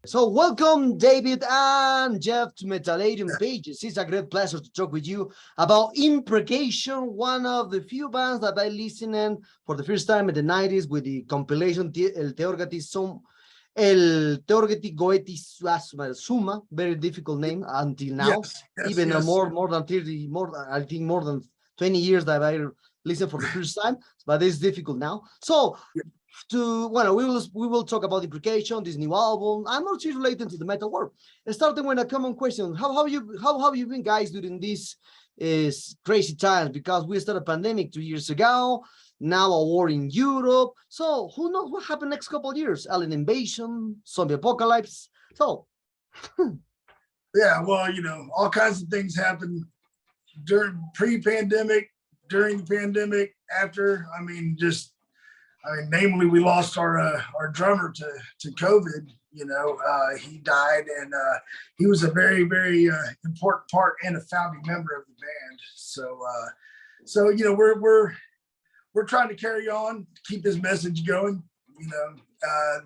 So welcome, David and Jeff, to Metalladium Pages. It's a great pleasure to talk with you about Imprecation, one of the few bands that I listened for the first time in the 90s with the compilation El Teorgeti Goeti Suma, very difficult name until now. Even more than 30, I think more than 20 years that I listened for the first time, but it's difficult now. So we will talk about Imprecation, this new album, and more related to the metal world. Starting with a common question: how have you been, guys, during these crazy times? Because we started a pandemic 2 years ago, now a war in Europe. So who knows what happened next couple of years? Alien invasion, zombie apocalypse. So yeah, well, all kinds of things happen during pre-pandemic, during the pandemic, after. Namely, we lost our drummer to COVID. He died, and he was a very, very important part and a founding member of the band. So we're trying to carry on, keep his message going.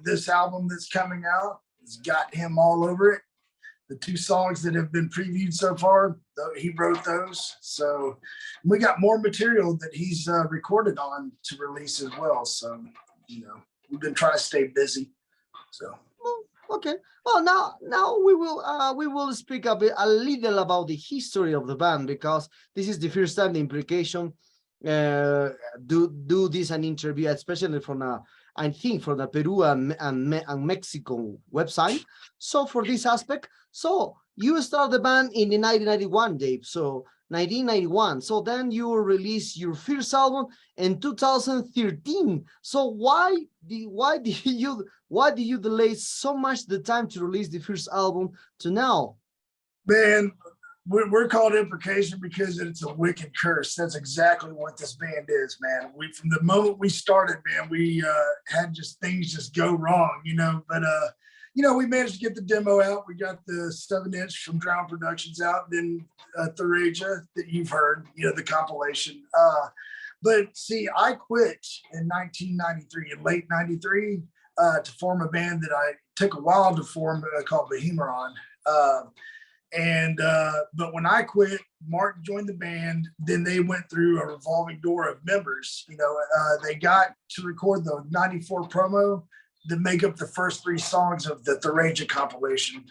This album that's coming out has got him all over it. The 2 songs that have been previewed so far, he wrote those. So we got more material that he's recorded on to release as well. So, we've been trying to stay busy. So. Okay. Well, now we will speak a little about the history of the band, because this is the first time the Imprecation do this an interview, especially from the Peru and Mexico website. So for this aspect, so you started the band in the 1991, Dave. So 1991. So then you released your first album in 2013. So why did you delay so much the time to release the first album to now? Man, we're called Imprecation because it's a wicked curse. That's exactly what this band is, man. From the moment we started, man, we had things just go wrong, but we managed to get the demo out. We got the 7-inch from Drown Productions out, then Herrera that you've heard, the compilation. But see, I quit in 1993, in late 93, to form a band that I took a while to form called Behemoron. But when I quit, Mark joined the band. Then they went through a revolving door of members. They got to record the 94 promo that make up the first 3 songs of the Herrera compilation.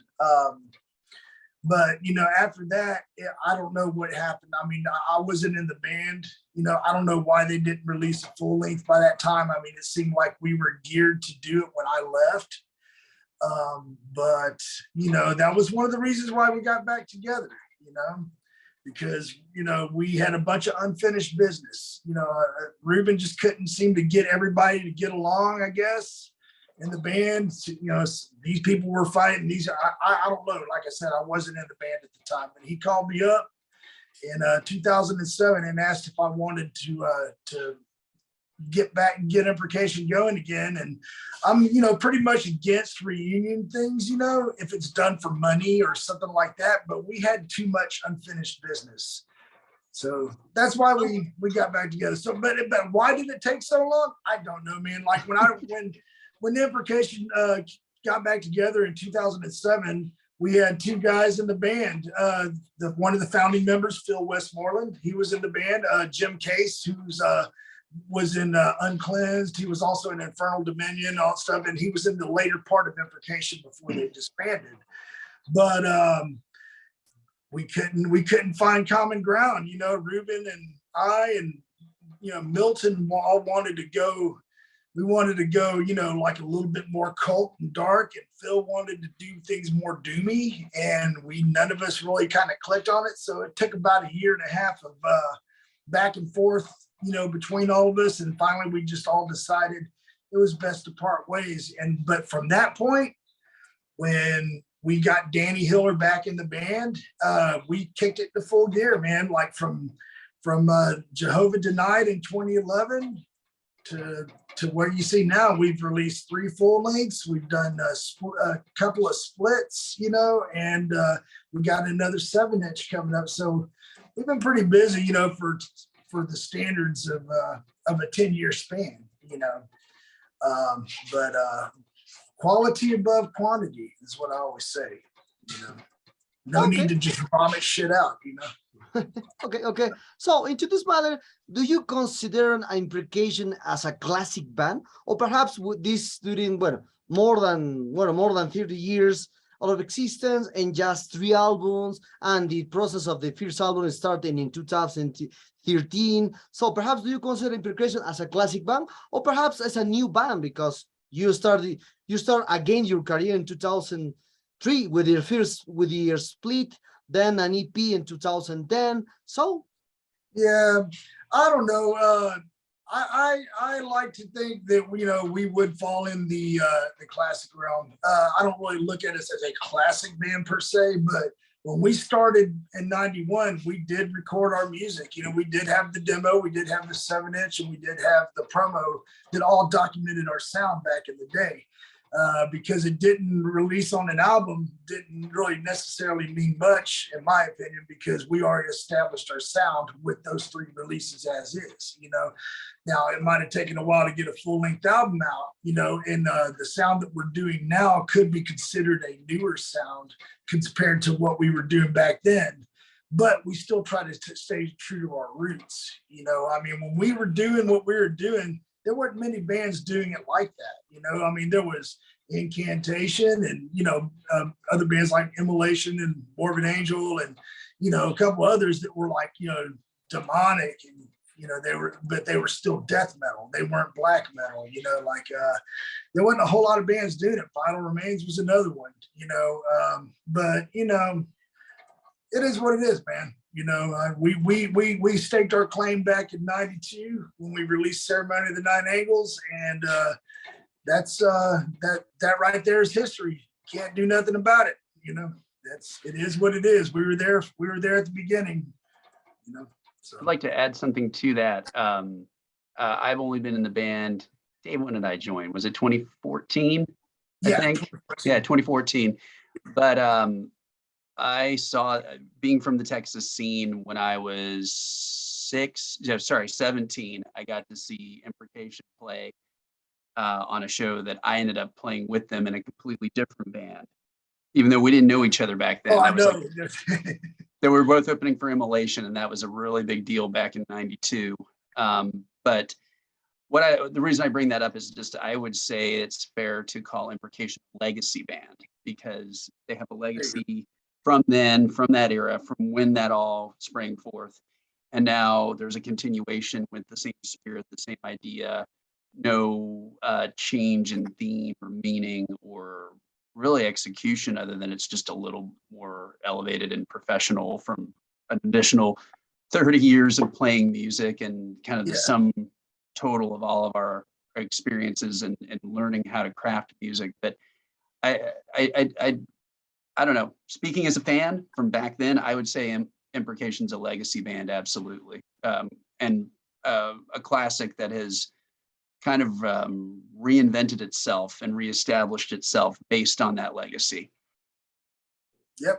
But after that, I don't know what happened. I wasn't in the band. I don't know why they didn't release a full length by that time. It seemed like we were geared to do it when I left. But that was one of the reasons why we got back together, because we had a bunch of unfinished business. Ruben just couldn't seem to get everybody to get along, I guess, in the band. These people were fighting. I don't know. Like I said, I wasn't in the band at the time, but he called me up in 2007 and asked if I wanted to get back and get Imprecation going again. And I'm pretty much against reunion things, if it's done for money or something like that, but we had too much unfinished business, so that's why we got back together. So but why did it take so long? I don't know, man. Like when the Imprecation got back together in 2007, we had 2 guys in the band. One of the founding members, Phil Westmoreland, he was in the band. Jim Case, who's was in Uncleansed. He was also in Infernal Dominion, all stuff, and he was in the later part of Imprecation before they disbanded. But we couldn't find common ground. Ruben and I and Milton all wanted to go. We wanted to go, like a little bit more cult and dark, and Phil wanted to do things more doomy, and none of us really kind of clicked on it. So it took about 1.5 years of back and forth, between all of us. And finally, we just all decided it was best to part ways. But from that point, when we got Danny Hiller back in the band, we kicked it to full gear, man. Like from Jehovah Denied in 2011 to where you see now, we've released 3 full lengths. We've done a couple of splits, and we got another 7-inch coming up. So we've been pretty busy, for the standards of a 10-year span, But quality above quantity is what I always say. You know, no Okay. need to just vomit shit out. You know. Okay. So into this matter, do you consider an Imprecation as a classic band, or perhaps with this during more than 30 years of existence and just 3 albums, and the process of the first album starting in 2013? So perhaps do you consider Imprecation as a classic band, or perhaps as a new band because you start again your career in 2003 with your split, then an EP in 2010. So yeah, I don't know. I like to think that we would fall in the classic realm. I don't really look at us as a classic band per se, but when we started in '91, we did record our music. We did have the demo, we did have the 7-inch, and we did have the promo that all documented our sound back in the day. Because it didn't release on an album didn't really necessarily mean much, in my opinion, because we already established our sound with those 3 releases as is. Now it might have taken a while to get a full-length album out, and the sound that we're doing now could be considered a newer sound compared to what we were doing back then. But we still try to stay true to our roots. When we were doing what we were doing, there weren't many bands doing it like that. There was Incantation and, other bands like Immolation and Morbid Angel and, a couple others that were like, demonic and, they were still death metal. They weren't black metal, there wasn't a whole lot of bands doing it. Final Remains was another one, but, it is what it is, man. We staked our claim back in '92 when we released Ceremony of the Nine Angles, and that's that right there is history. Can't do nothing about it. It is what it is. We were there at the beginning. So. I'd like to add something to that. I've only been in the band. Dave, when did I join? Was it 2014? I think. 2014. Yeah, 2014. But I saw, being from the Texas scene, when I was 17, I got to see Imprecation play on a show that I ended up playing with them in a completely different band, even though we didn't know each other back then. Oh, I know. They were both opening for Immolation, and that was a really big deal back in '92. But the reason I bring that up is just I would say it's fair to call Imprecation a legacy band because they have a legacy from then, from that era, from when that all sprang forth. And now there's a continuation with the same spirit, the same idea, no change in theme or meaning or really execution, other than it's just a little more elevated and professional from an additional 30 years of playing music and kind of the sum total of all of our experiences and learning how to craft music. But I don't know. Speaking as a fan from back then, I would say Imprecation's a legacy band, absolutely, and a classic that has kind of reinvented itself and reestablished itself based on that legacy. Yep.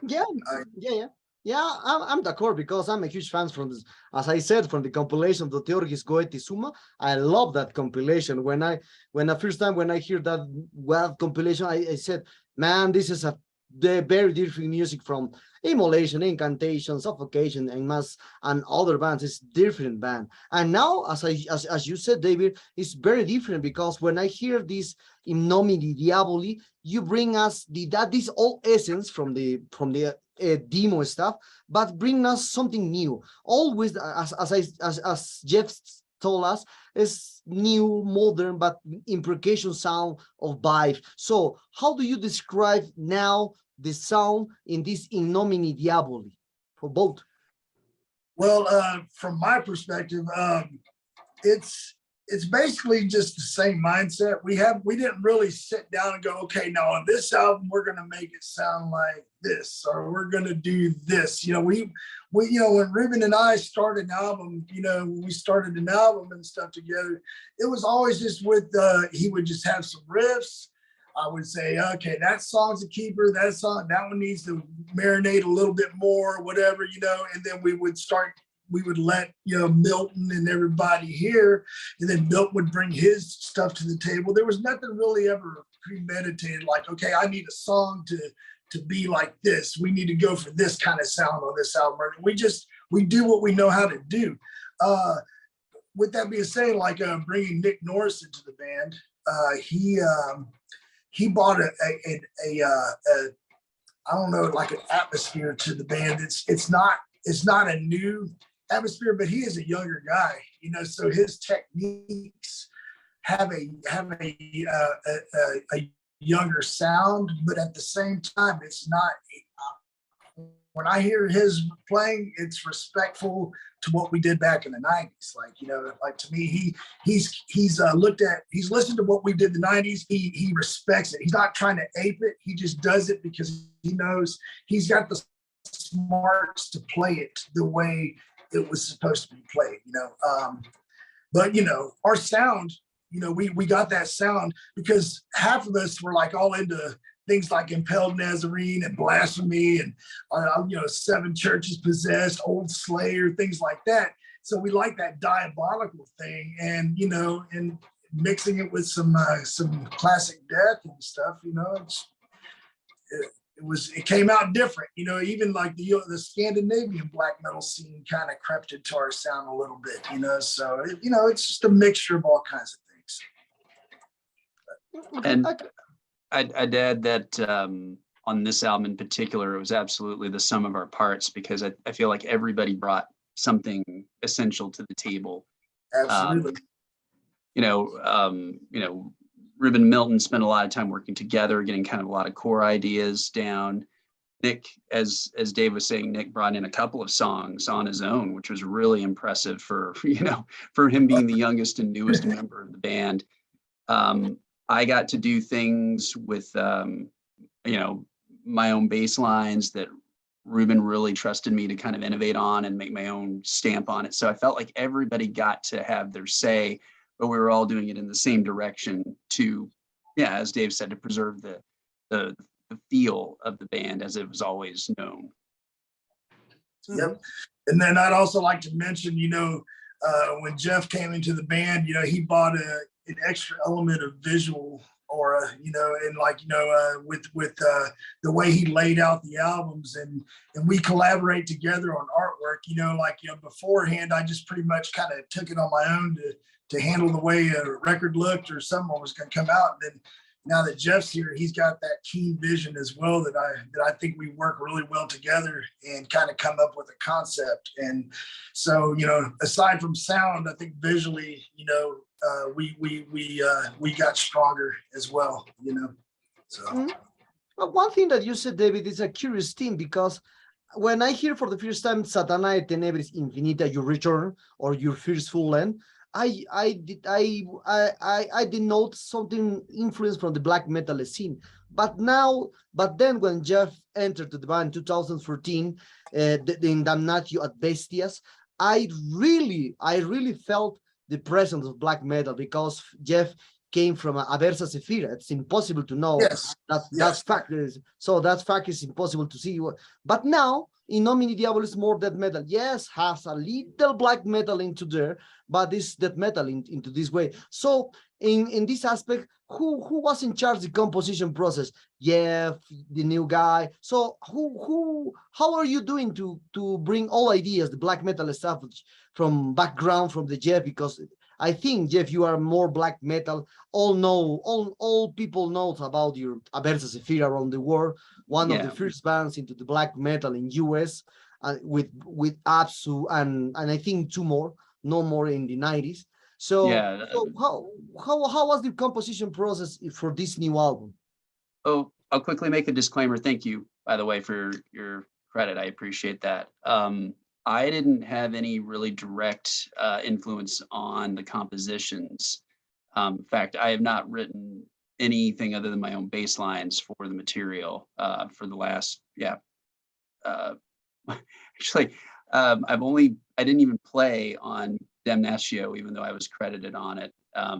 Yeah. I'm d'accord because I'm a huge fan from this. As I said, from the compilation of the Teorgis Goethe Summa, I love that compilation. When I hear that compilation, I said, man, this is the very different music from Immolation, Incantation, Suffocation, and Mass, and other bands. It's different band. And now, as you said, David, it's very different because when I hear this In Nomine Diaboli, you bring us this old essence from the demo stuff, but bring us something new. Always, as Jeff told us, is new, modern, but Imprecation sound of vibe. So how do you describe now the sound in this In Nomine Diaboli for both? Well, from my perspective, it's basically just the same mindset. We didn't really sit down and go, okay, now on this album we're gonna make it sound like this, or we're gonna do this. We when Ruben and I started an album, we started an album and stuff together. It was always just with he would just have some riffs. I would say, okay, that song's a keeper. That one needs to marinate a little bit more, whatever, and then we would start we would let, you know, Milton and everybody here, and then Milton would bring his stuff to the table. There was nothing really ever premeditated, like, okay, I need a song to be like this. We need to go for this kind of sound on this album. We do what we know how to do. With that being said, like bringing Nick Norris into the band, he brought a I don't know, like an atmosphere to the band. It's not a new atmosphere, but he is a younger guy, you know, so his techniques have a younger sound, but at the same time, it's not. When I hear his playing, it's respectful to what we did back in the 90s. Like, you know, like to me, he's listened to what we did in the 90s. He respects it. He's not trying to ape it. He just does it because he knows he's got the smarts to play it the way it was supposed to be played, you know. But, you know, our sound, you know, we got that sound because half of us were like all into things like Impelled Nazarene and Blasphemy and, you know, Seven Churches Possessed, Old Slayer, things like that. So we like that diabolical thing, and, you know, and mixing it with some classic death and stuff, you know, it came out different, you know. Even like the Scandinavian black metal scene kind of crept into our sound a little bit, you know. So, you know, it's just a mixture of all kinds of things. And I'd add that on this album in particular, it was absolutely the sum of our parts, because I feel like everybody brought something essential to the table. Absolutely. You know, Ruben and Milton spent a lot of time working together, getting kind of a lot of core ideas down. Nick, as Dave was saying, Nick brought in a couple of songs on his own, which was really impressive for, you know, for him being the youngest and newest member of the band. I got to do things with, you know, my own bass lines that Ruben really trusted me to kind of innovate on and make my own stamp on it. So I felt like everybody got to have their say, but we were all doing it in the same direction to, yeah, as Dave said, to preserve the feel of the band as it was always known. Yep. And then I'd also like to mention, you know, when Jeff came into the band, you know, he brought an extra element of visual aura, you know, and like, you know, with the way he laid out the albums, and we collaborate together on artwork, you know, like, you know, beforehand, I just pretty much kind of took it on my own to handle the way a record looked or something was going to come out. And then now that Jeff's here, he's got that keen vision as well that I think we work really well together and kind of come up with a concept. And so, you know, aside from sound, I think visually, you know, we got stronger as well, you know. So one thing that you said, David, is a curious thing, because when I hear for the first time Satana et Tenebris Infinita, your return, or your first full length, I did note something influence from the black metal scene. But then when Jeff entered the band in 2014, in Damnatio ad Bestias, I really felt the presence of black metal, because Jeff came from Aversa Sephira. It's impossible to know. Yes. That's fact. So that fact is impossible to see. But now in Nomini Diabolis, more death metal, yes, has a little black metal into there, but this death metal into this way. So in this aspect, who was in charge of the composition process? Jeff, the new guy. So how are you doing to bring all ideas, the black metal stuff from background from the Jeff? Because I think, Jeff, you are more black metal. All people know about your Aversa Sephira around the world, one of the first bands into the black metal in US, with Absu and I think two more, no more in the 90s. So, yeah. So how was the composition process for this new album? Oh, I'll quickly make a disclaimer. Thank you, by the way, for your credit. I appreciate that. I didn't have any really direct influence on the compositions. In fact, I have not written anything other than my own bass lines for the material for the last, actually, I didn't even play on Damnatio, even though I was credited on it. I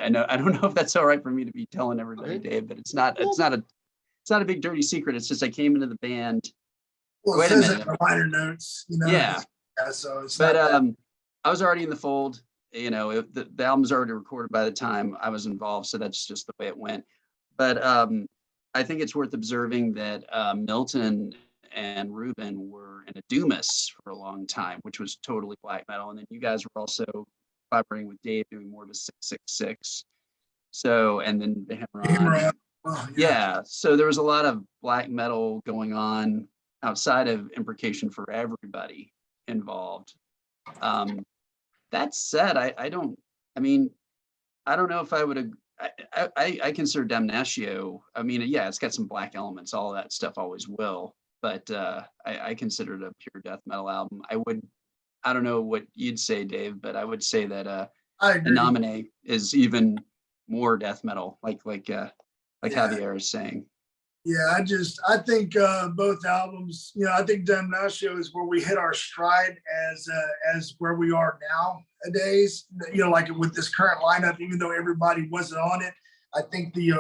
don't know if that's all right for me to be telling everybody, Dave, but it's not a big dirty secret. It's just I came into the band. Well, it says it in the liner notes, you know. Yeah, Yeah, so it's But not that. I was already in the fold. You know, the album's already recorded by the time I was involved, so that's just the way it went. But I think it's worth observing that Milton and Ruben were in a Doomis for a long time, which was totally black metal, and then you guys were also collaborating with Dave, doing more of a 666. So, and then the Herrera. Oh, Yeah, so there was a lot of black metal going on outside of Imprecation for everybody involved. That said, I don't, I mean, I don't know if I would, I consider Damnatio, I mean, yeah, it's got some black elements, all of that stuff always will, but I consider it a pure death metal album. I don't know what you'd say, Dave, but I would say that I agree. Nominate is even more death metal, like Yeah. Javier is saying. Yeah, I think both albums, you know, I think Damnatio is where we hit our stride as where we are nowadays. You know, like with this current lineup, even though everybody wasn't on it, I think the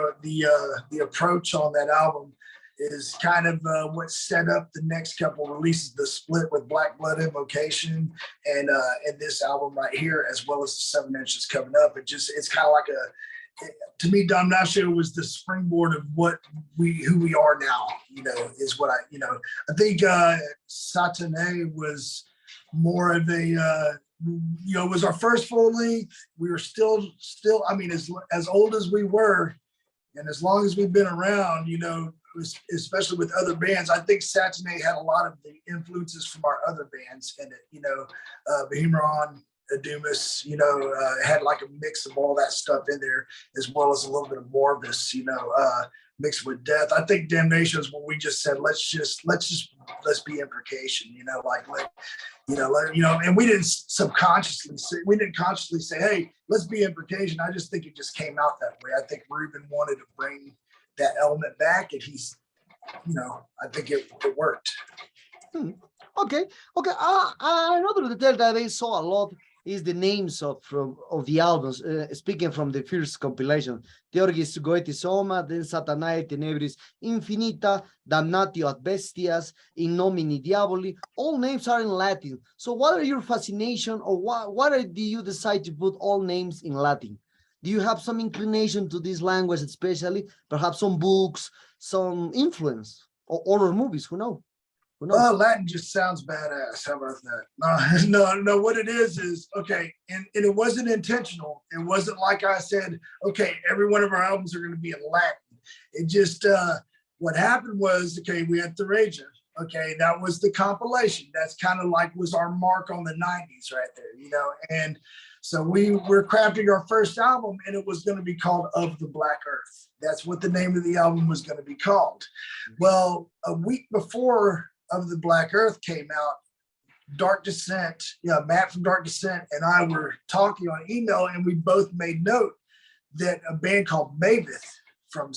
approach on that album is kind of what set up the next couple releases, the split with Black Blood Invocation and this album right here, as well as the 7 inches coming up. It's kind of like to me, Damnatio was the springboard of who we are now, you know, is what I think Satane was more of a, you know, was our first full length. We were still, I mean, as old as we were, and as long as we've been around, you know, especially with other bands, I think Satane had a lot of the influences from our other bands in it, you know, Bohemian, Doomis, you know, had like a mix of all that stuff in there, as well as a little bit of Morbus, you know, mixed with death. I think Damnation is when we just said, let's be Imprecation, you know, and we didn't consciously say, hey, let's be Imprecation. I just think it just came out that way. I think Ruben wanted to bring that element back, and he's, you know, I think it worked. Okay. Another detail that I saw a lot is the names of the albums. Speaking from the first compilation, Theorgis Goetis Soma, then Satanae Tenebris Infinita, Damnatio ad Bestias, In Nomine Diaboli. All names are in Latin. So what are your fascination, or why do you decide to put all names in Latin? Do you have some inclination to this language, especially perhaps some books, some influence, or horror movies? Who knows? Latin just sounds badass. How about that? No. What it is okay, and it wasn't intentional. It wasn't like I said, okay, every one of our albums are going to be in Latin. It just what happened was, okay, we had Thereja. Okay, that was the compilation. That's kind of like was our mark on the 90s right there, you know. And so we were crafting our first album, and it was going to be called Of the Black Earth. That's what the name of the album was going to be called. Well, a week before Of the Black Earth came out, Dark Descent, Matt from Dark Descent and I were talking on email, and we both made note that a band called Maveth from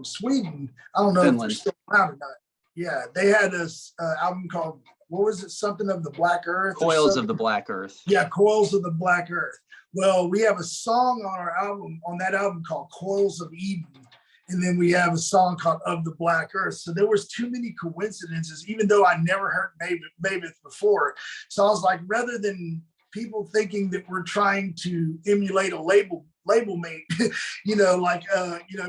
Sweden, I don't know if they're still around or not. Yeah, they had this album called, what was it? Something of the Black Earth? Coils of the Black Earth. Yeah, Coils of the Black Earth. Well, we have a song on that album called Coils of Eden. And then we have a song called Of the Black Earth. So there was too many coincidences, even though I never heard Maveth before. So I was like, rather than people thinking that we're trying to emulate a label mate,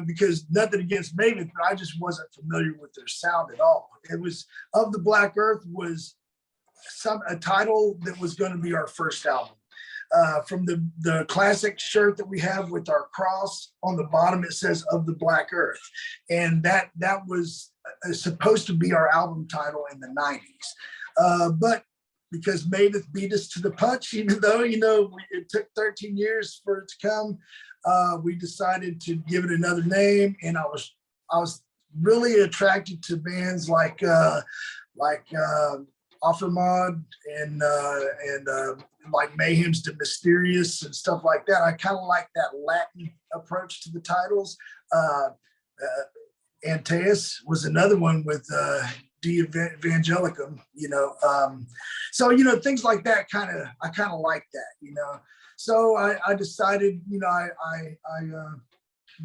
because nothing against Maveth, but I just wasn't familiar with their sound at all. It was Of the Black Earth was a title that was going to be our first album. From the classic shirt that we have with our cross on the bottom, it says Of the Black Earth. And that was supposed to be our album title in the 90s. But because Maveth beat us to the punch, even though, it took 13 years for it to come, we decided to give it another name. And I was really attracted to bands like Offermod and like Mayhem's The Mysterious and stuff like that. I kind of like that Latin approach to the titles. Antaeus was another one with De Evangelicum, so things like that I kind of like that, so I decided, I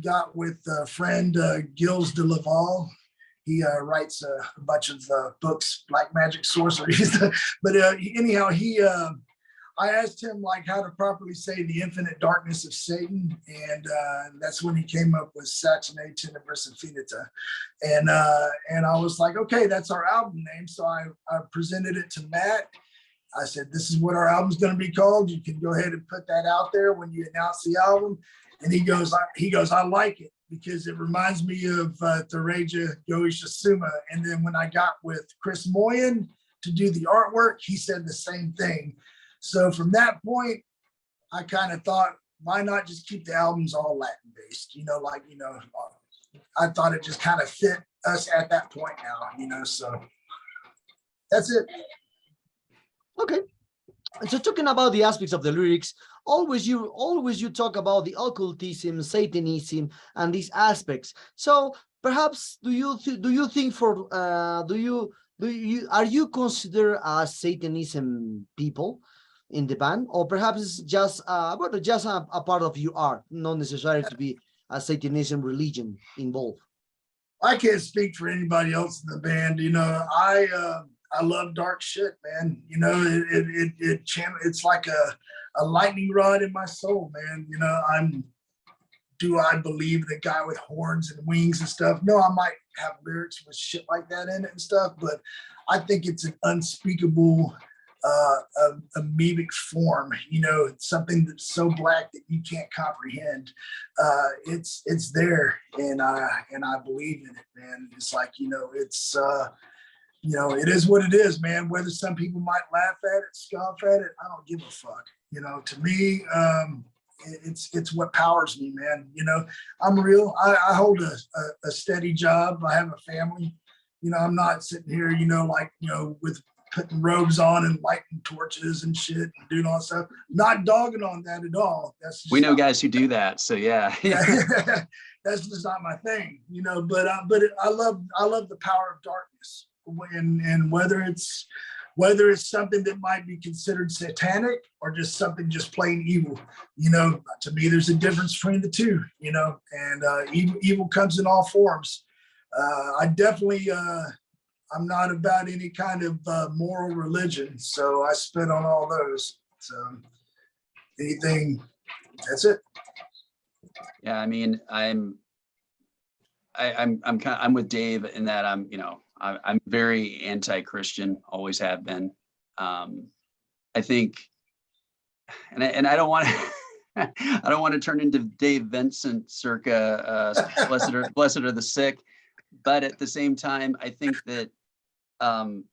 got with a friend, Gilles de Laval, He writes a bunch of books, Black Magic Sorceries. But anyhow, I asked him like how to properly say the infinite darkness of Satan, and that's when he came up with Saxone Tenebris Infinita, and I was like, okay, that's our album name. So I presented it to Matt. I said, this is what our album's going to be called. You can go ahead and put that out there when you announce the album. And he goes, I like it because it reminds me of Thereja Goisha Suma. And then when I got with Chris Moyen to do the artwork, he said the same thing. So from that point, I kind of thought, why not just keep the albums all Latin based? I thought it just kind of fit us at that point now, so that's it. Okay. And so talking about the aspects of the lyrics, always you talk about the occultism, Satanism, and these aspects. So perhaps do you think are you considered as Satanism people in the band, or perhaps it's just a part of your art, not necessarily to be a Satanism religion involved? I can't speak for anybody else in the band. I love dark shit, man. It's like a lightning rod in my soul, man. Do I believe the guy with horns and wings and stuff? No, I might have lyrics with shit like that in it and stuff, but I think it's an unspeakable amoebic form, something that's so black that you can't comprehend. It's there, and I believe in it, man. It's like, it is what it is, man. Whether some people might laugh at it, scoff at it, I don't give a fuck. To me, it's what powers me, man. I'm real. I hold a steady job. I have a family. I'm not sitting here, with putting robes on and lighting torches and shit and doing all that stuff. Not dogging on that at all. That's just we know guys who do that. So yeah. That's just not my thing, but I love the power of darkness. And whether it's something that might be considered satanic or just something just plain evil, to me, there's a difference between the two, and evil comes in all forms. I definitely, I'm not about any kind of moral religion, so I spit on all those. So anything, that's it. Yeah, I mean, I'm with Dave in that I'm very anti-Christian, always have been. I think, and I don't want to, I don't want to turn into Dave Vincent circa blessed are the sick, but at the same time, I think that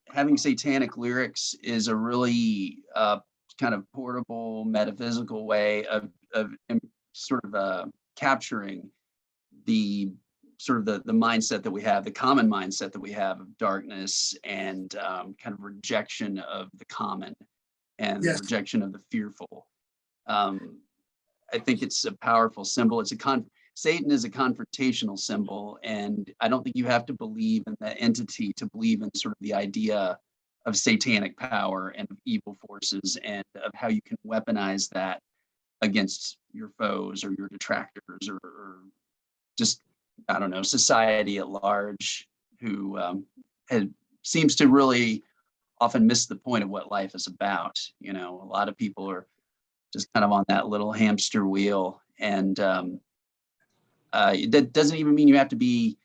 having satanic lyrics is a really kind of portable, metaphysical way of sort of capturing the sort of the mindset that we have, the common mindset that we have of darkness and kind of rejection of the common and Yes. rejection of the fearful. I think it's a powerful symbol. Satan is a confrontational symbol, and I don't think you have to believe in that entity to believe in sort of the idea of satanic power and of evil forces and of how you can weaponize that against your foes or your detractors or just, I don't know, society at large, who seems to really often miss the point of what life is about. A lot of people are just kind of on that little hamster wheel, and that doesn't even mean you have to be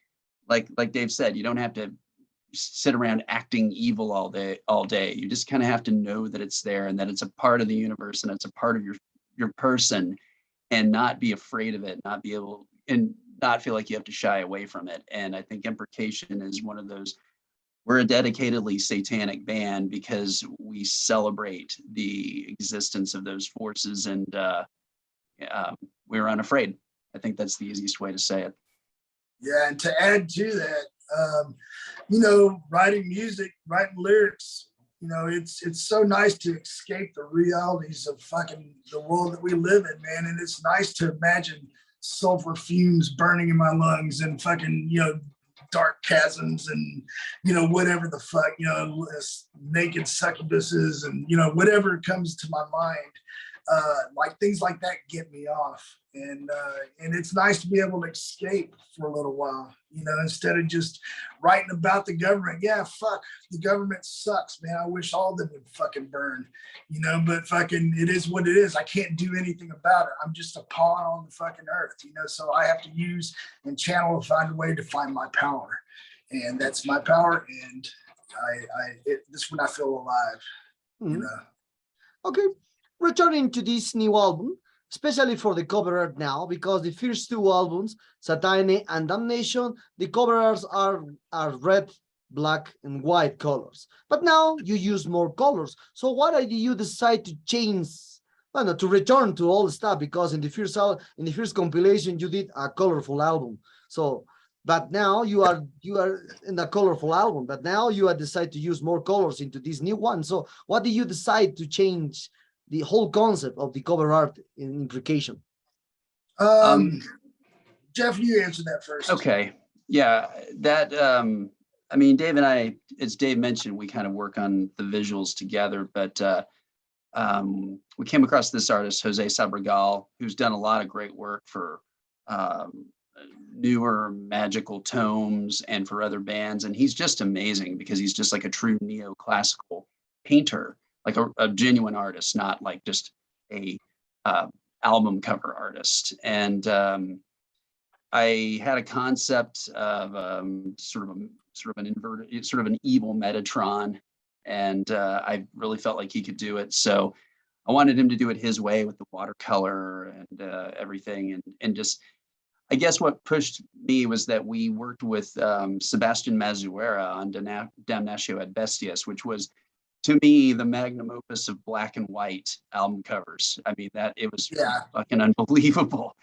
like Dave said. You don't have to sit around acting evil all day. You just kind of have to know that it's there and that it's a part of the universe and it's a part of your person, and not be afraid of it, not feel like you have to shy away from it. And I think Imprecation is one of those. We're a dedicatedly satanic band because we celebrate the existence of those forces, and we're unafraid. I think that's the easiest way to say it. Yeah, and to add to that, writing music, writing lyrics, it's so nice to escape the realities of fucking the world that we live in, man. And it's nice to imagine sulfur fumes burning in my lungs and fucking, dark chasms and, whatever the fuck, naked succubuses and, whatever comes to my mind. like things like that get me off. And it's nice to be able to escape for a little while, you know, instead of just writing about the government. Yeah, fuck, the government sucks, man. I wish all of them would fucking burn, you know, but fucking it is what it is. I can't do anything about it. I'm just a pawn on the fucking earth, you know, so I have to use and channel and find a way to find my power. And that's my power. And this is when I feel alive, you know. Okay, returning to this new album, especially for the cover art now, because the first two albums, Satine and Damnation, the cover arts are red, black, and white colors. But now you use more colors. So why did you decide to change, well, no, to return to all the stuff? Because in the first compilation, you did a colorful album. So, but now you are in a colorful album, but now you have decided to use more colors into this new one. So what did you decide to change the whole concept of the cover art in Imprecation? Jeff, you answer that first. Okay. Yeah, that, I mean, Dave and I, as Dave mentioned, we kind of work on the visuals together, but we came across this artist, Jose Sabregal, who's done a lot of great work for newer magical tomes and for other bands. And he's just amazing because he's just like a true neoclassical painter, like a genuine artist, not like just a album cover artist. And I had a concept of sort of an inverted, sort of an evil Metatron, and I really felt like he could do it. So I wanted him to do it his way with the watercolor and everything, and just, I guess what pushed me was that we worked with Sebastian Mazuera on Damnatio ad Bestias, which was, to me, the magnum opus of black and white album covers. I mean, that it was fucking unbelievable.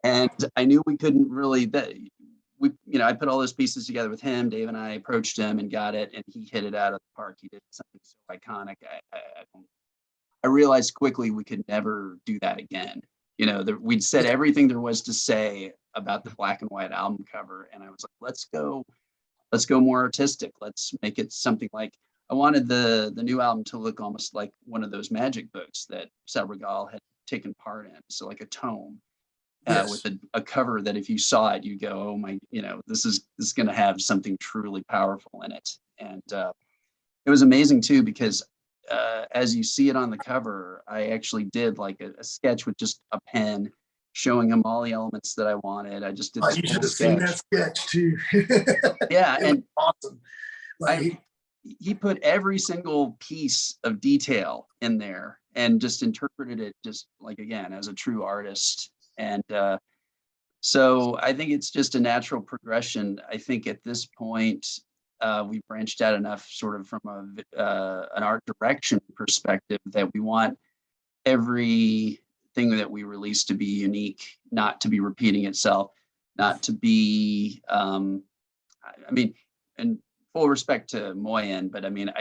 And I knew we couldn't really, I put all those pieces together with him. Dave and I approached him and got it, and he hit it out of the park. He did something so iconic. I realized quickly we could never do that again. You know, we'd said everything there was to say about the black and white album cover, and I was like, let's go more artistic. Let's make it something like, I wanted the new album to look almost like one of those magic books that Sabregal had taken part in. So like a tome with a cover that if you saw it, you go, oh my, you know, this is going to have something truly powerful in it. And it was amazing too, because as you see it on the cover, I actually did like a sketch with just a pen showing him all the elements that I wanted. I just did this you should have seen that sketch too. Yeah, and awesome. Like, he put every single piece of detail in there and just interpreted it just like, again, as a true artist. And so I think it's just a natural progression. I think at this point, we branched out enough sort of from an art direction perspective that we want everything that we release to be unique, not to be repeating itself, not to be, I mean, and full respect to Moyen, but I mean,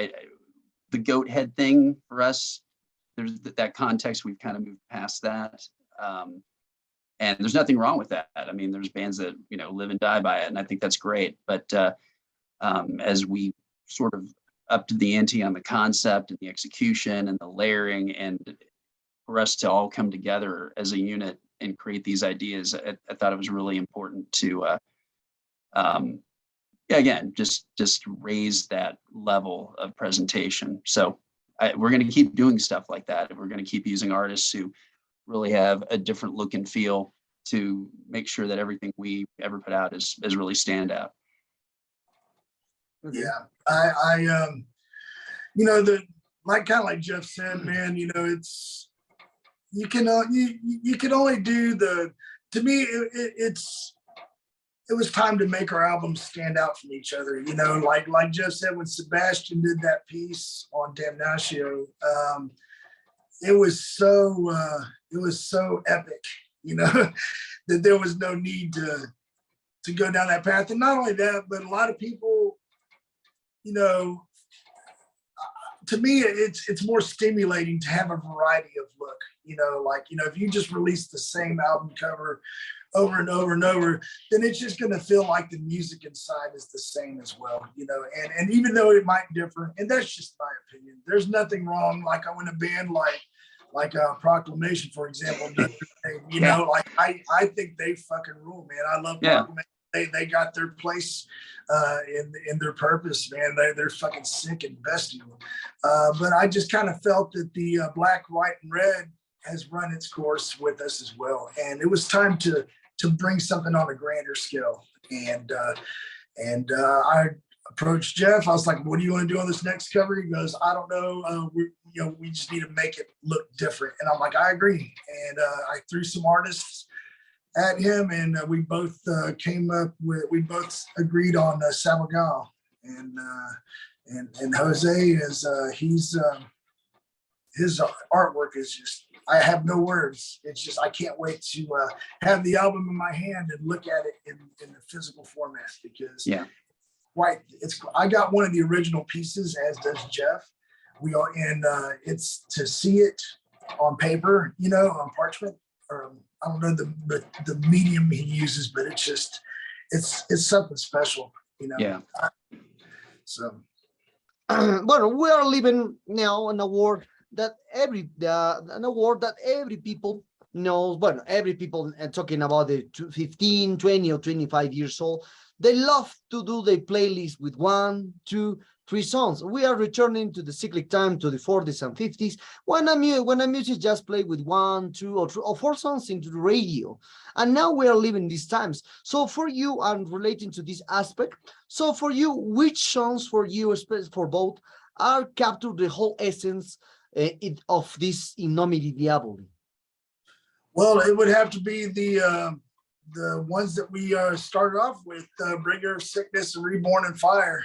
the goat head thing for us, there's that context, we've kind of moved past that. And there's nothing wrong with that. I mean, there's bands that, you know, live and die by it, and I think that's great. But as we sort of upped the ante on the concept and the execution and the layering, and for us to all come together as a unit and create these ideas, I thought it was really important to, again, just raise that level of presentation. So we're going to keep doing stuff like that. We're going to keep using artists who really have a different look and feel to make sure that everything we ever put out is really stand out. Yeah, I you know, kind of like Jeff said, man, you know, it's, you can only do to me, it was time to make our albums stand out from each other. You know, like Jeff said, when Sebastian did that piece on Damnatio, it was so epic, you know, that there was no need to go down that path. And not only that, but a lot of people, you know, to me, it's more stimulating to have a variety of look, you know, like, you know, if you just release the same album cover over and over and over, then it's just going to feel like the music inside is the same as well, you know, and even though it might differ, and that's just my opinion, there's nothing wrong. Like when a band like like a Proclamation, for example. You Yeah. know, like I think they fucking rule, man. I love Yeah. Proclamation. They got their place in their purpose, man. They're fucking sick and bestial. But I just kind of felt that the Black, White, and Red has run its course with us as well, and it was time to bring something on a grander scale. And I approached Jeff. I was like, "What do you want to do on this next cover?" He goes, "I don't know. We just need to make it look different." And I'm like, "I agree." And I threw some artists at him, and we both we both agreed on Sabagal, and Jose is his artwork is just, I have no words. It's just, I can't wait to have the album in my hand and look at it in the physical format, because I got one of the original pieces, as does Jeff. It's to see it on paper, on parchment, or I don't know the medium he uses, but it's just, it's something special, Yeah. So. Well, we are living now in a world that every people knows. Well, every people talking about the 15, 20, or 25 years old, they love to do their playlist with 1, 2, 3 songs. We are returning to the cyclic time, to the 40s and 50s, when a music just played with 1, 2, or 3, or 4 songs into the radio. And now we are living these times. So for you, and relating to this aspect, so for you, which songs for you, especially for both, are capture the whole essence of this In Nomine Diaboli? Well, it would have to be the ones that we started off with, Bringer of Sickness and Reborn in Fire.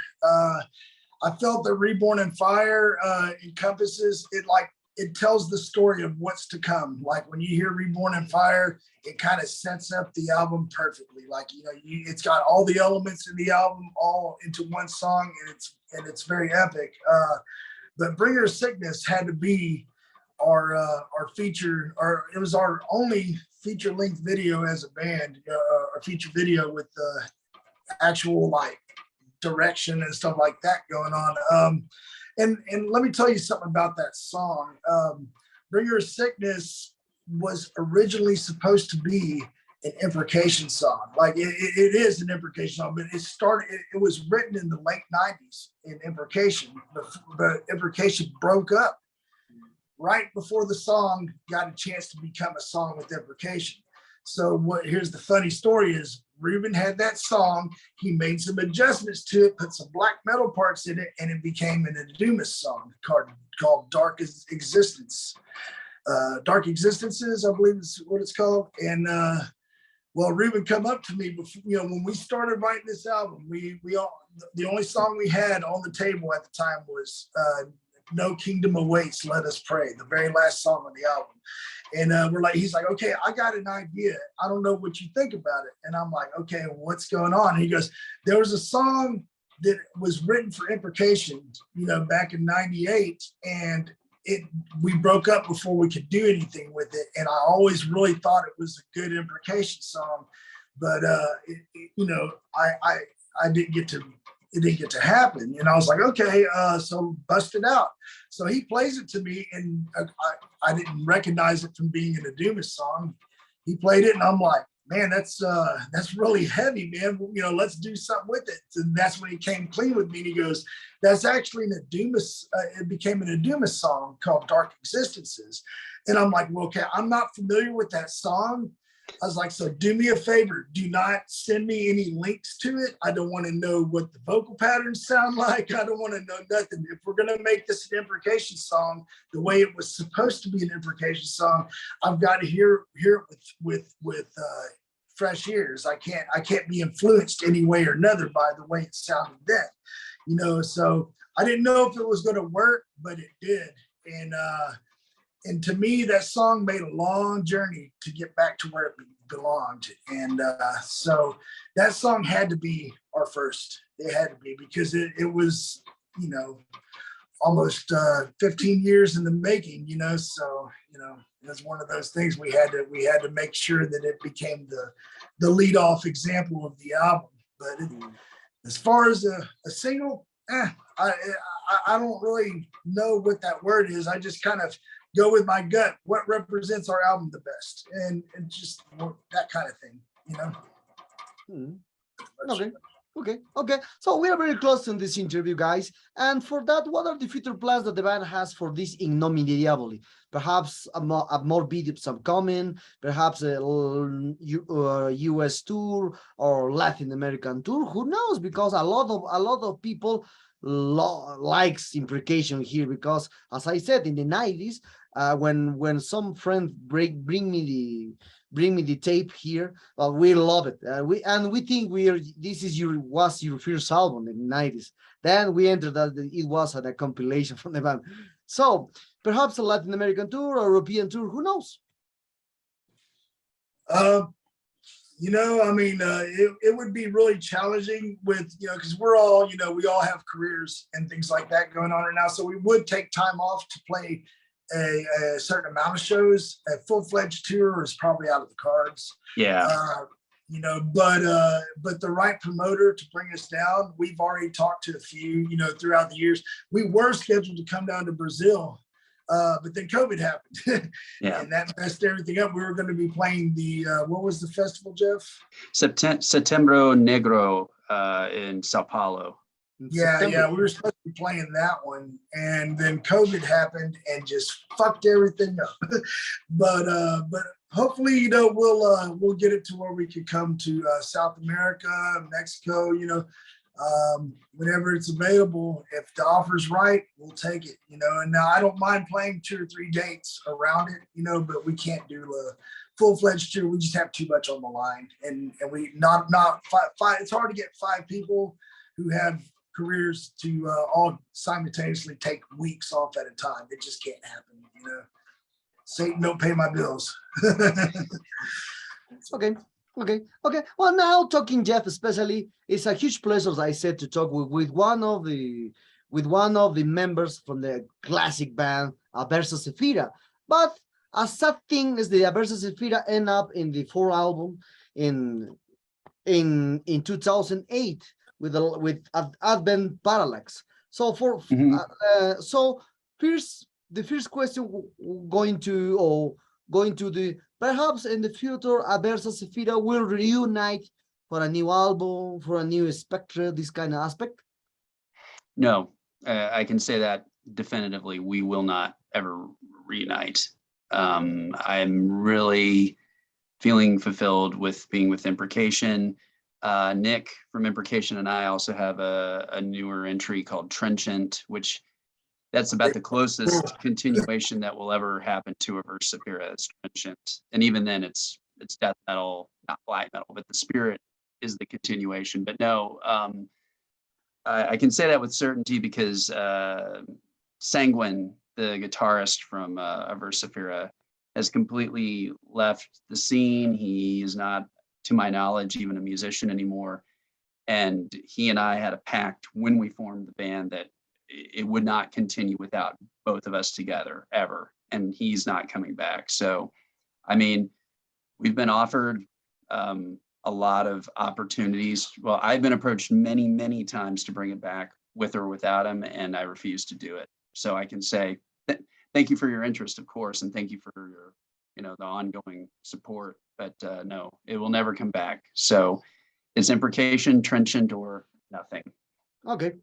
I felt that Reborn in Fire encompasses it, like it tells the story of what's to come. Like when you hear Reborn in Fire, it kind of sets up the album perfectly. Like, it's got all the elements in the album all into one song, and it's very epic. But Bringer of Sickness had to be our feature, or it was our only feature-length video as a band, a feature video with the actual like direction and stuff like that going on. And let me tell you something about that song. Bringer of Sickness was originally supposed to be an imprecation song. Like it is an imprecation song, but it was written in the late 90s in Imprecation, but Imprecation broke up right before the song got a chance to become a song with Imprecation. So here's the funny story is, Ruben had that song, he made some adjustments to it, put some black metal parts in it, and it became an Adumas song called Dark Existence. Dark Existences, I believe is what it's called. And well, Ruben come up to me before, when we started writing this album, the only song we had on the table at the time was No Kingdom Awaits, Let Us Pray, the very last song on the album. And he's like, okay, I got an idea. I don't know what you think about it. And I'm like, okay, what's going on? And he goes, there was a song that was written for Imprecation, back in '98, and we broke up before we could do anything with it. And I always really thought it was a good Imprecation song, but it didn't get to happen. And I was like, okay, so bust it out. So he plays it to me, and I didn't recognize it from being an Adumas song. He played it, and I'm like, man, that's really heavy, man. Let's do something with it. And that's when he came clean with me. And he goes, that's actually an Adumas. It became an Adumas song called Dark Existences. And I'm like, well, okay, I'm not familiar with that song. I was like, so do me a favor, do not send me any links to it. I don't want to know what the vocal patterns sound like. I don't want to know nothing. If we're going to make this an Imprecation song the way it was supposed to be an Imprecation song, I've got to hear it with fresh ears. I can't be influenced any way or another by the way it sounded then. So I didn't know if it was going to work, but it did. And to me, that song made a long journey to get back to where it belonged. And so that song had to be our first. It had to be, because it was, almost 15 years in the making, So, it was one of those things we had to make sure that it became the lead off example of the album. But as far as a single, I don't really know what that word is. I just kind of go with my gut. What represents our album the best, and just that kind of thing, you know. Okay. Okay. So we are very close in this interview, guys. And for that, what are the future plans that the band has for this In Nomine Diaboli? Perhaps a more videos upcoming, perhaps a US tour or Latin American tour. Who knows? Because a lot of people likes Imprecation here, because as I said, in the 90s, when some friend bring me the tape here, well, we love it. We think this was your first album in the 90s. Then we entered that it was a compilation from the band. So perhaps a Latin American tour or European tour, who knows? You know, I mean, it would be really challenging with, you know, because we're all, you know, we all have careers and things like that going on right now. So we would take time off to play a certain amount of shows. A full-fledged tour is probably out of the cards. Yeah. You know, but the right promoter to bring us down, we've already talked to a few, you know, throughout the years. We were scheduled to come down to Brazil, but then COVID happened. Yeah. And that messed everything up. We were going to be playing the, what was the festival, Jeff? Setembro Negro in Sao Paulo. Yeah, we were supposed to be playing that one, and then COVID happened and just fucked everything up. but hopefully, you know, we'll get it to where we could come to South America, Mexico, you know, whenever it's available. If the offer's right, we'll take it, you know. And now I don't mind playing 2 or 3 dates around it, you know, but we can't do a full-fledged tour. We just have too much on the line, and we not five. It's hard to get 5 people who have careers to all simultaneously take weeks off at a time. It just can't happen, you know. Satan don't pay my bills. Okay. Well, now talking Jeff especially, it's a huge pleasure, as I said, to talk with one of the members from the classic band Aversa Sephira. But a sad thing is the Aversa Sephira end up in the 4th album in 2008 with Advent Parallax. So so the first question going to the, perhaps in the future Aversa Sephira will reunite for a new album, for a new spectre, this kind of aspect? No, I can say that definitively. We will not ever reunite. I'm really feeling fulfilled with being with Imprecation. Nick from Imprecation and I also have a newer entry called Trenchant, which that's about the closest continuation that will ever happen to a Aversa Sephira as Trenchant. And even then it's death metal, not black metal, but the spirit is the continuation. But no, I can say that with certainty because Sanguine, the guitarist from Aversa Sephira, has completely left the scene. He is not, to my knowledge, even a musician anymore. And he and I had a pact when we formed the band that it would not continue without both of us together ever. And he's not coming back. So, I mean, we've been offered a lot of opportunities. Well, I've been approached many, many times to bring it back with or without him, and I refuse to do it. So I can say, thank you for your interest, of course, and thank you for your, you know, the ongoing support. But no, it will never come back. So it's Imprecation, Trenchant, or nothing. Okay.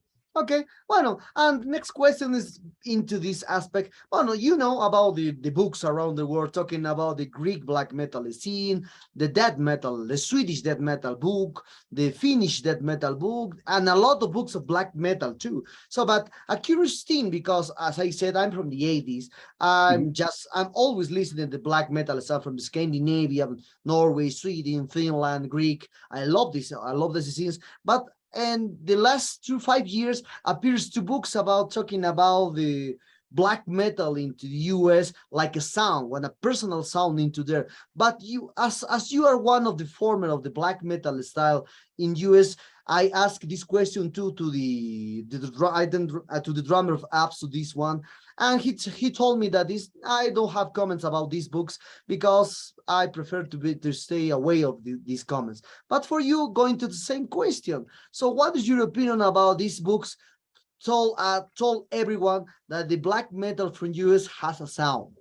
Well, and next question is into this aspect. Well, you know about the books around the world talking about the Greek black metal scene, the death metal, the Swedish death metal book, the Finnish death metal book, and a lot of books of black metal too. So, but a curious thing, because as I said, I'm from the 80s. I'm always listening to black metal stuff from Scandinavia, Norway, Sweden, Finland, Greek. I love this scenes, but and the last 5 years appears 2 books about talking about the black metal into the US, like a sound, when a personal sound into there. But you, as you are one of the former of the black metal style in US, I ask this question too to the drummer of Apps, to this one, and he told me that I don't have comments about these books because I prefer to stay away of these comments. But for you, going to the same question. So what is your opinion about these books told everyone that the black metal from US has a sound.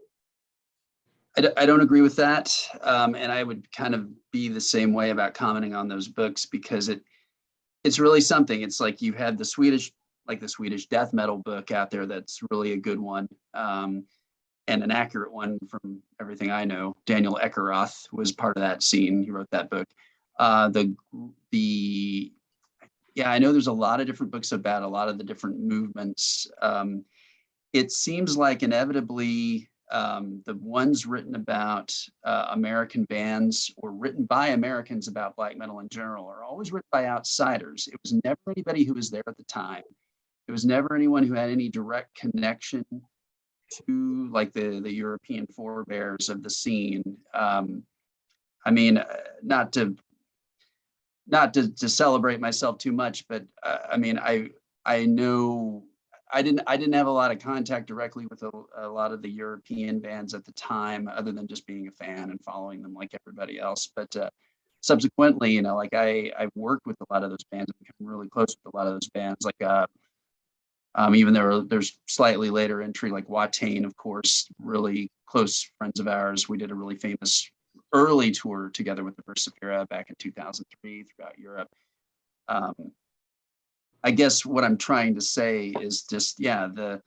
I don't agree with that. And I would kind of be the same way about commenting on those books, because it's really something. It's like you had the Swedish death metal book out there that's really a good one, and an accurate one from everything I know. Daniel Eckeroth was part of that scene. He wrote that book. Yeah, I know there's a lot of different books about a lot of the different movements. It seems like inevitably the ones written about American bands or written by Americans about black metal in general are always written by outsiders. It was never anybody who was there at the time. It was never anyone who had any direct connection to like the European forebears of the scene. I mean, not to celebrate myself too much, but I mean, I know I didn't have a lot of contact directly with a lot of the European bands at the time, other than just being a fan and following them like everybody else. But subsequently, you know, like I've worked with a lot of those bands and become really close with a lot of those bands. Like even there's slightly later entry like Watain, of course, really close friends of ours. We did a really famous early tour together with the Herrera back in 2003 throughout Europe. I guess what I'm trying to say is just, yeah, the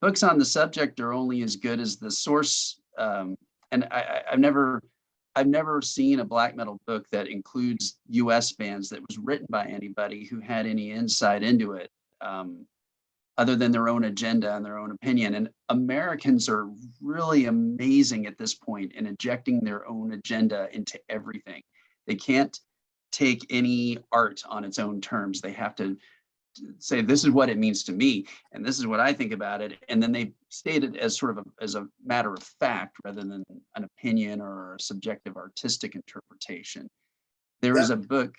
books on the subject are only as good as the source. And I've never seen a black metal book that includes US bands that was written by anybody who had any insight into it, other than their own agenda and their own opinion. And Americans are really amazing at this point in injecting their own agenda into everything. They can't take any art on its own terms. They have to say, this is what it means to me, and this is what I think about it. And then they state it as sort of as a matter of fact, rather than an opinion or a subjective artistic interpretation. There is a book,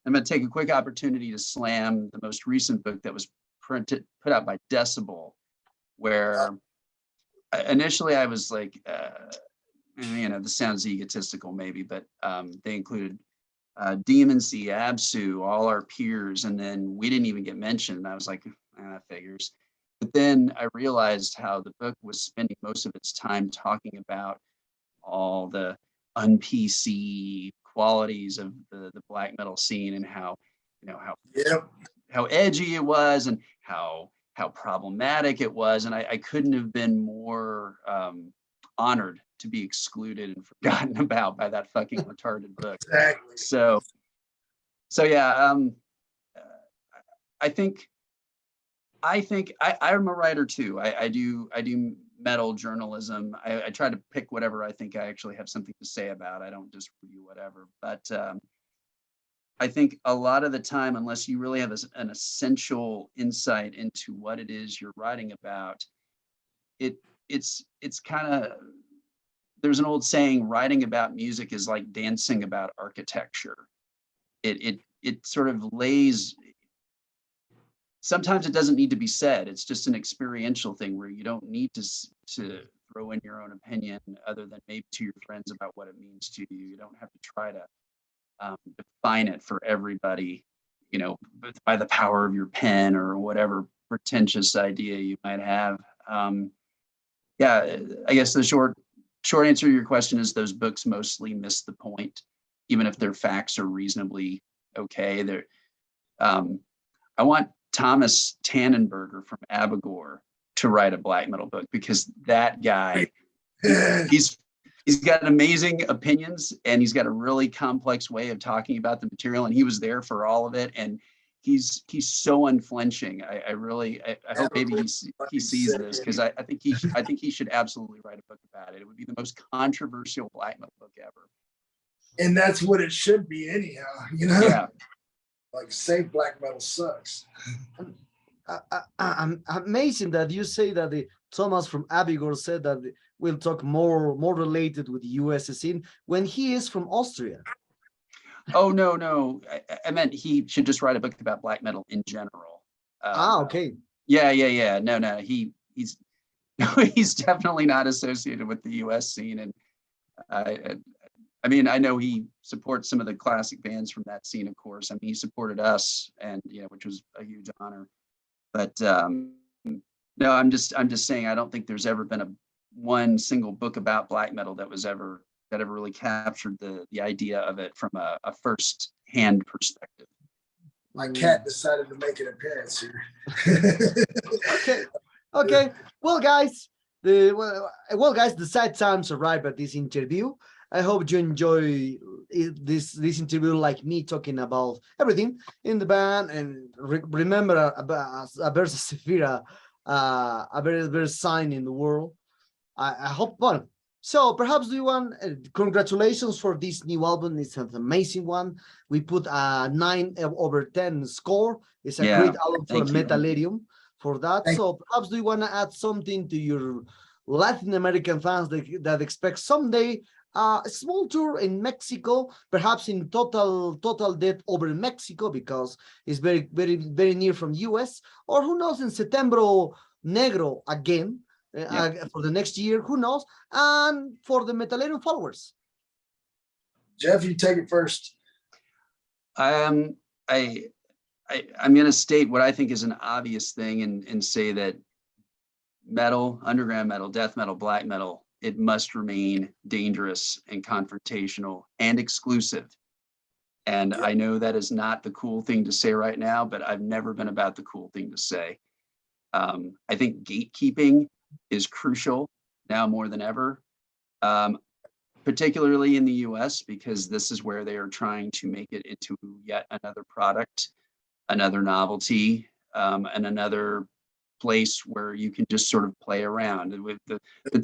I'm going to take a quick opportunity to slam the most recent book that was put out by Decibel, where initially I was like, you know, this sounds egotistical maybe, but they included Demon Sea, Absu, all our peers, and then we didn't even get mentioned. And I was like, that figures. But then I realized how the book was spending most of its time talking about all the un-PC qualities of the black metal scene, and how, you know, how edgy it was and how problematic it was. And I couldn't have been more honored to be excluded and forgotten about by that fucking retarded book. Exactly. So yeah, I'm a writer too. I do metal journalism. I try to pick whatever I think I actually have something to say about. I don't just review whatever. But I think a lot of the time, unless you really have an essential insight into what it is you're writing about, it's kind of, there's an old saying, writing about music is like dancing about architecture. It sort of lays, sometimes it doesn't need to be said. It's just an experiential thing where you don't need to throw in your own opinion, other than maybe to your friends about what it means to you. You don't have to try to define it for everybody, you know, by the power of your pen or whatever pretentious idea you might have. Yeah, I guess the short answer to your question is those books mostly miss the point, even if their facts are reasonably okay. I want Thomas Tannenberger from Abigor to write a black metal book, because that guy, he's got amazing opinions, and he's got a really complex way of talking about the material, and he was there for all of it, and he's so unflinching. I hope maybe he sees this, because I think he should absolutely write a book about it. It would be the most controversial black metal book ever. And that's what it should be anyhow, you know? Yeah. Like, say black metal sucks. I'm amazing that you say that the Thomas from Abigor said that we'll talk more related with the US scene, when he is from Austria. Oh, no. I meant he should just write a book about black metal in general. Okay. Yeah. No. He's definitely not associated with the US scene. And I mean, I know he supports some of the classic bands from that scene, of course. I mean, he supported us, and, you know, which was a huge honor. But no, I'm just saying, I don't think there's ever been one single book about black metal that ever really captured the idea of it from a first hand perspective. My cat decided to make an appearance here. Okay. Well, guys, the sad times arrived at this interview. I hope you enjoy this interview like me, talking about everything in the band, and remember a versus Sephira, a very sign in the world. I hope fun. So perhaps do you want congratulations for this new album. It's an amazing one. We put a 9/10 score. It's a great album for Metallerium for that. So perhaps do you want to add something to your Latin American fans that expect someday a small tour in Mexico, perhaps in total death over Mexico, because it's very near from US, or who knows, in Setembro Negro again, for the next year, who knows, and for the Metallerium followers. Jeff, you take it first. I'm going to state what I think is an obvious thing and say that metal, underground metal, death metal, black metal, it must remain dangerous and confrontational and exclusive. And I know that is not the cool thing to say right now, but I've never been about the cool thing to say. I think gatekeeping is crucial now more than ever, particularly in the US, because this is where they are trying to make it into yet another product, another novelty, and another place where you can just sort of play around with the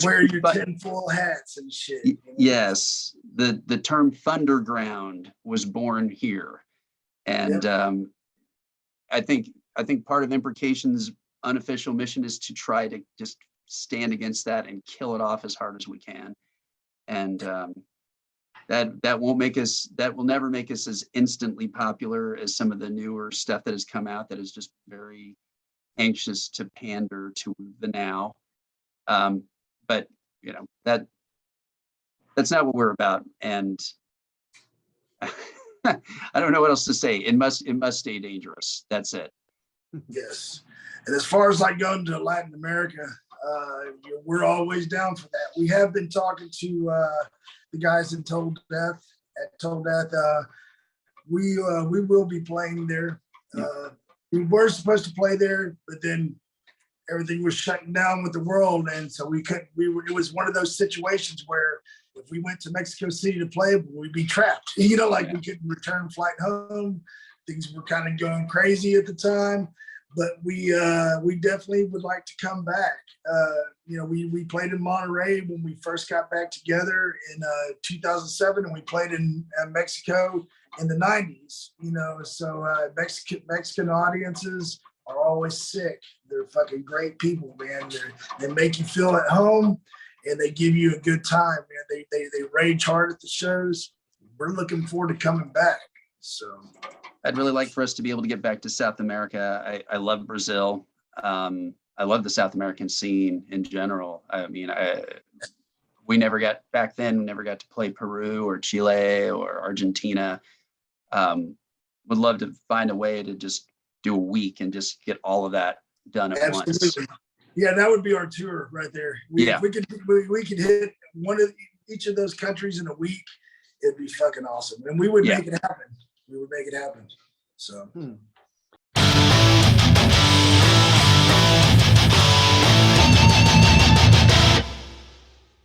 wear your tinfoil hats and shit. You know? Yes, the term Thunderground was born here, and I think part of Imprecation's unofficial mission is to try to just stand against that and kill it off as hard as we can, and that will never make us as instantly popular as some of the newer stuff that has come out that is just very anxious to pander to the now, but you know, that's not what we're about, and I don't know what else to say. It must stay dangerous. That's it. Yes, and as far as like going to Latin America, we're always down for that. We have been talking to the guys in Total Death. At Total Death, we will be playing there. We were supposed to play there, but then everything was shutting down with the world, and so we couldn't. It was one of those situations where if we went to Mexico City to play, we'd be trapped. You know, like we couldn't return flight home. Things were kind of going crazy at the time, but we definitely would like to come back. You know, we played in Monterrey when we first got back together in 2007, and we played in Mexico in the 90s. You know, so Mexican audiences are always sick. They're fucking great people, man. They make you feel at home, and they give you a good time, man. They rage hard at the shows. We're looking forward to coming back. So I'd really like for us to be able to get back to South America. I love Brazil. I love the South American scene in general. I mean, we never got to play Peru or Chile or Argentina. Would love to find a way to just do a week and just get all of that done at once. Yeah, that would be our tour right there. We could hit each of those countries in a week. It'd be fucking awesome, and we would make it happen. We would make it happen. So